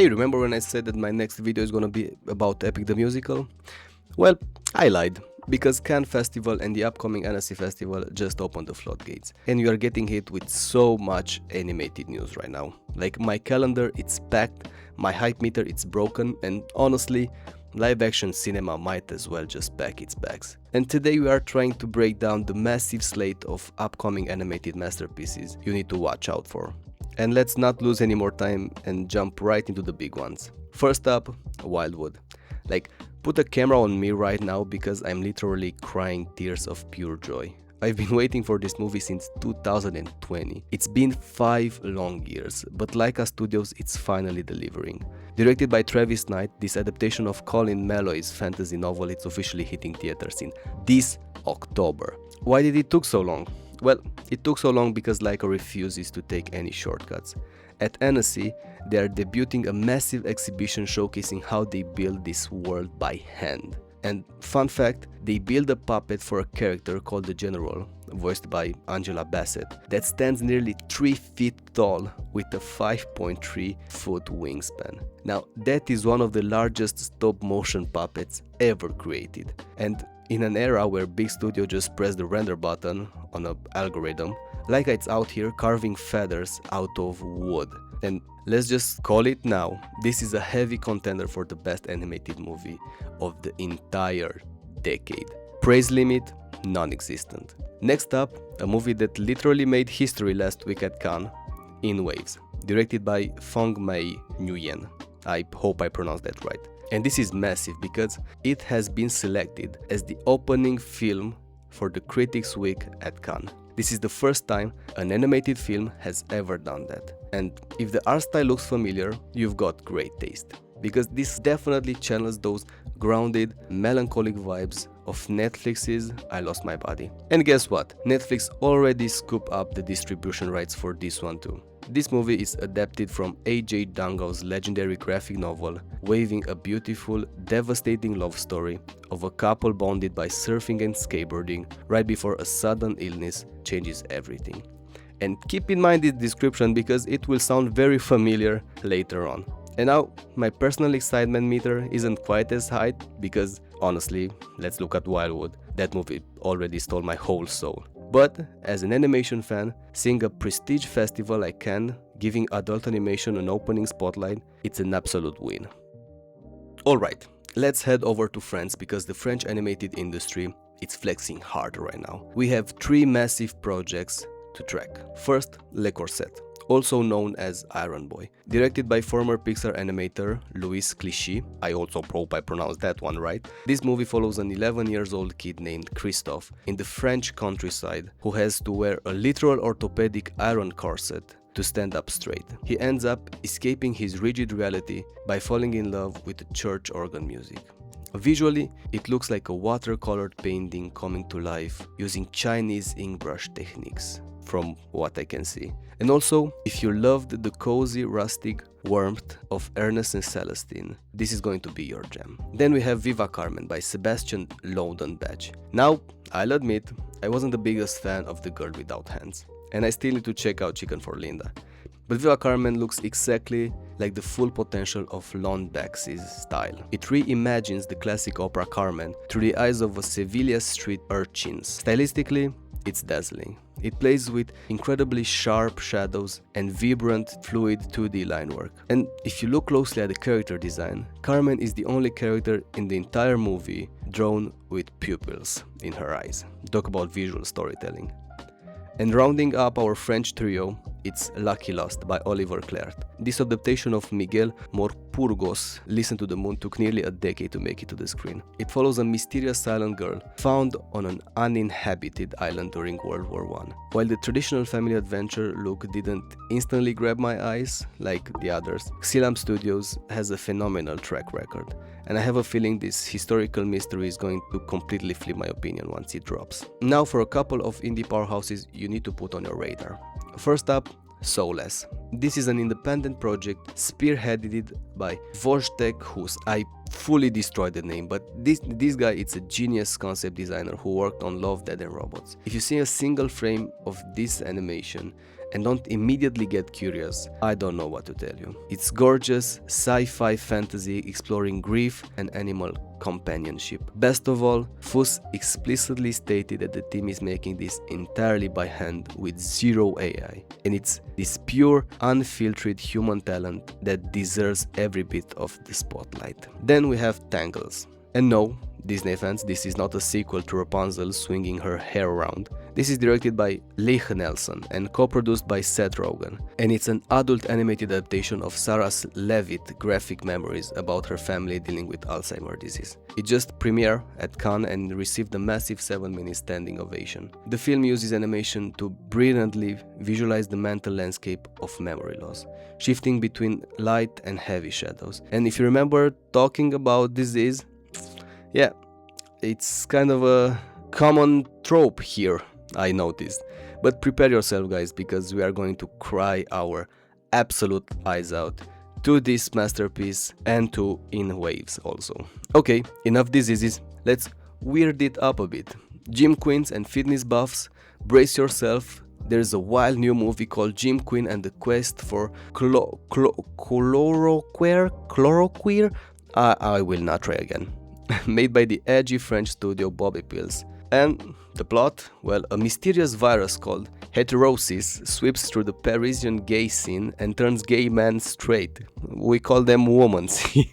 Hey, remember when I said that my next video is gonna be about Epic the Musical? Well, I lied, because Cannes Festival and the upcoming Annecy Festival just opened the floodgates, and we are getting hit with so much animated news right now. Like, my calendar, it's packed, my hype meter, it's broken, and honestly, live action cinema might as well just pack its bags. And today we are trying to break down the massive slate of upcoming animated masterpieces you need to watch out for. And let's not lose any more time and jump right into the big ones. First up, Wildwood. Like, put a camera on me right now because I'm literally crying tears of pure joy. I've been waiting for this movie since 2020. It's been 5 long years, but Laika Studios, it's finally delivering. Directed by Travis Knight, this adaptation of Colin Meloy's fantasy novel is officially hitting theaters in this October. Why did it took so long? Well, it took so long because Laika refuses to take any shortcuts. At Annecy, they are debuting a massive exhibition showcasing how they build this world by hand. And fun fact, they build a puppet for a character called the General, voiced by Angela Bassett, that stands nearly 3 feet tall with a 5.3 foot wingspan. Now, that is one of the largest stop motion puppets ever created. And in an era where big studio just press the render button on an algorithm, Laika it's out here carving feathers out of wood. And let's just call it now, this is a heavy contender for the best animated movie of the entire decade. Praise limit, non-existent. Next up, a movie that literally made history last week at Cannes, In Waves, directed by Phuong Nguyen. I hope I pronounced that right. And this is massive because it has been selected as the opening film for the Critics Week at Cannes. This is the first time an animated film has ever done that. And if the art style looks familiar, you've got great taste. Because this definitely channels those grounded, melancholic vibes of Netflix's I Lost My Body. And guess what? Netflix already scooped up the distribution rights for this one too. This movie is adapted from A.J. Dangau's legendary graphic novel, weaving a beautiful, devastating love story of a couple bonded by surfing and skateboarding right before a sudden illness changes everything. And keep in mind this description because it will sound very familiar later on. And now, my personal excitement meter isn't quite as high because, honestly, let's look at Wildwood. That movie already stole my whole soul. But, as an animation fan, seeing a prestige festival like Cannes giving adult animation an opening spotlight, it's an absolute win. Alright, let's head over to France because the French animated industry, it's flexing hard right now. We have 3 massive projects to track. First, Le Corset, also known as Iron Boy, directed by former Pixar animator Louis Clichy. I also hope I pronounced that one right. This movie follows an 11-year-old kid named Christophe in the French countryside who has to wear a literal orthopedic iron corset to stand up straight. He ends up escaping his rigid reality by falling in love with the church organ music. Visually, it looks like a watercolored painting coming to life using Chinese ink brush techniques, from what I can see. And also, if you loved the cozy, rustic warmth of Ernest and Celestine, this is going to be your jam. Then we have Viva Carmen by Sébastien Laudenbach. Now, I'll admit, I wasn't the biggest fan of The Girl Without Hands, and I still need to check out Chicken for Linda. But Viva Carmen looks exactly like the full potential of Laudenbach's style. It reimagines the classic opera Carmen through the eyes of a Sevilla street urchins. Stylistically, it's dazzling. It plays with incredibly sharp shadows and vibrant, fluid 2D line work. And if you look closely at the character design, Carmen is the only character in the entire movie drawn with pupils in her eyes. Talk about visual storytelling. And rounding up our French trio, it's Lucky Lost by Oliver Clerc. This adaptation of Miguel Morpurgo's Listen to the Moon took nearly a decade to make it to the screen. It follows a mysterious silent girl found on an uninhabited island during World War I. While the traditional family adventure look didn't instantly grab my eyes like the others, Xilum Studios has a phenomenal track record. And I have a feeling this historical mystery is going to completely flip my opinion once it drops. Now for a couple of indie powerhouses you need to put on your radar. First up, Soulless. This is an independent project spearheaded by Wojtek Hus. I fully destroyed the name, but this guy, it's a genius concept designer who worked on Love, Dead and Robots. If you see a single frame of this animation and don't immediately get curious, I don't know what to tell you. It's gorgeous sci-fi fantasy exploring grief and animal companionship. Best of all, Fuss explicitly stated that the team is making this entirely by hand with zero AI, and it's this pure, unfiltered human talent that deserves every bit of the spotlight. Then we have Tangles. And no, Disney fans, this is not a sequel to Rapunzel swinging her hair around. This is directed by Leigh Nelson and co-produced by Seth Rogen, and it's an adult animated adaptation of Sarah Leavitt's graphic memories about her family dealing with Alzheimer's disease. It just premiered at Cannes and received a massive 7-minute standing ovation. The film uses animation to brilliantly visualize the mental landscape of memory loss, shifting between light and heavy shadows. And if you remember talking about disease, yeah, it's kind of a common trope here, I noticed. But prepare yourself, guys, because we are going to cry our absolute eyes out to this masterpiece and to In Waves also. Okay, enough diseases, let's weird it up a bit. Gym queens and fitness buffs, brace yourself. There's a wild new movie called Gym Queen and the Quest for Chloroqueer. I will not try again. Made by the edgy French studio Bobby Pills. And the plot? Well, a mysterious virus called heterosis sweeps through the Parisian gay scene and turns gay men straight. We call them womans here.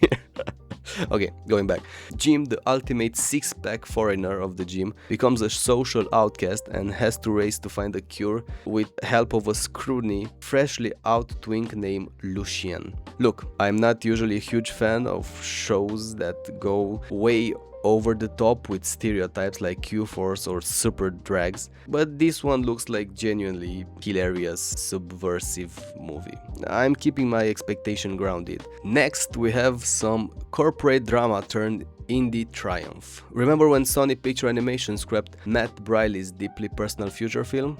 Okay, going back. Jim, the ultimate six-pack foreigner of the gym, becomes a social outcast and has to race to find a cure with help of a scrawny, freshly out twink named Lucien. Look, I'm not usually a huge fan of shows that go way over the top with stereotypes like Q-Force or Super Drags, but this one looks like genuinely hilarious, subversive movie. I'm keeping my expectation grounded. Next, we have some corporate drama turned indie triumph. Remember when Sony Picture Animation scrapped Matt Briley's deeply personal future film?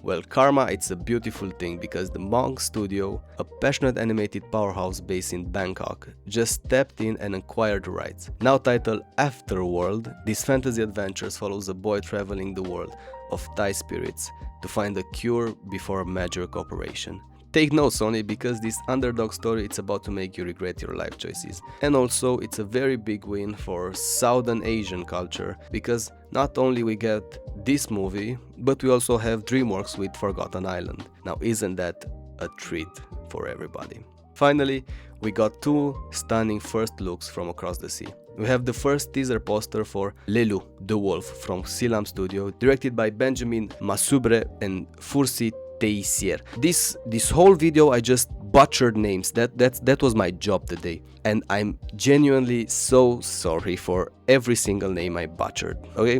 Well, karma, it's a beautiful thing because the Monk Studio, a passionate animated powerhouse based in Bangkok, just stepped in and acquired the rights. Now titled Afterworld, this fantasy adventure follows a boy traveling the world of Thai spirits to find a cure before a major operation. Take note, Sony, because this underdog story it's about to make you regret your life choices. And also, it's a very big win for Southern Asian culture, because not only we get this movie, but we also have DreamWorks with Forgotten Island. Now, isn't that a treat for everybody? Finally, we got two stunning first looks from across the sea. We have the first teaser poster for Lelu, the Wolf from Silam Studio, directed by Benjamin Masubre and Fursi Teissier. This whole video I just butchered names. That was my job today, and I'm genuinely so sorry for every single name I butchered. Okay,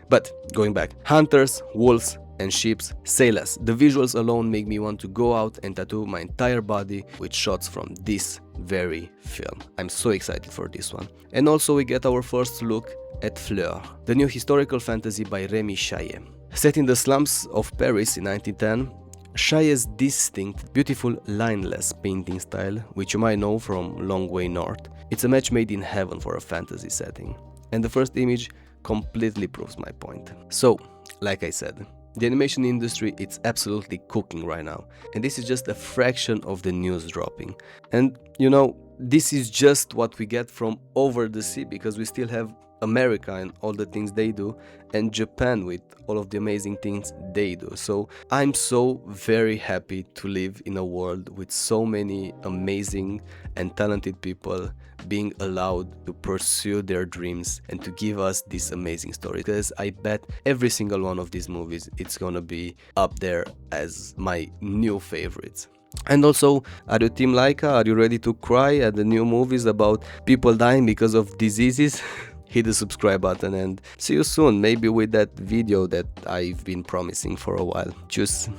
but going back, hunters, wolves, and sheeps, say less. The visuals alone make me want to go out and tattoo my entire body with shots from this very film. I'm so excited for this one. And also we get our first look at Fleur, the new historical fantasy by Rémi Chaillet. Set in the slums of Paris in 1910, Chaillet's distinct, beautiful, lineless painting style, which you might know from Long Way North, it's a match made in heaven for a fantasy setting. And the first image completely proves my point. So, like I said, the animation industry it's absolutely cooking right now, and this is just a fraction of the news dropping. And you know, this is just what we get from over the sea, because we still have America and all the things they do, and Japan with all of the amazing things they do. So I'm so very happy to live in a world with so many amazing and talented people being allowed to pursue their dreams and to give us this amazing story, because I bet every single one of these movies it's gonna be up there as my new favorites. And also, are you team Laika? Are you ready to cry at the new movies about people dying because of diseases? Hit the subscribe button and see you soon, maybe with that video that I've been promising for a while. Tschüss.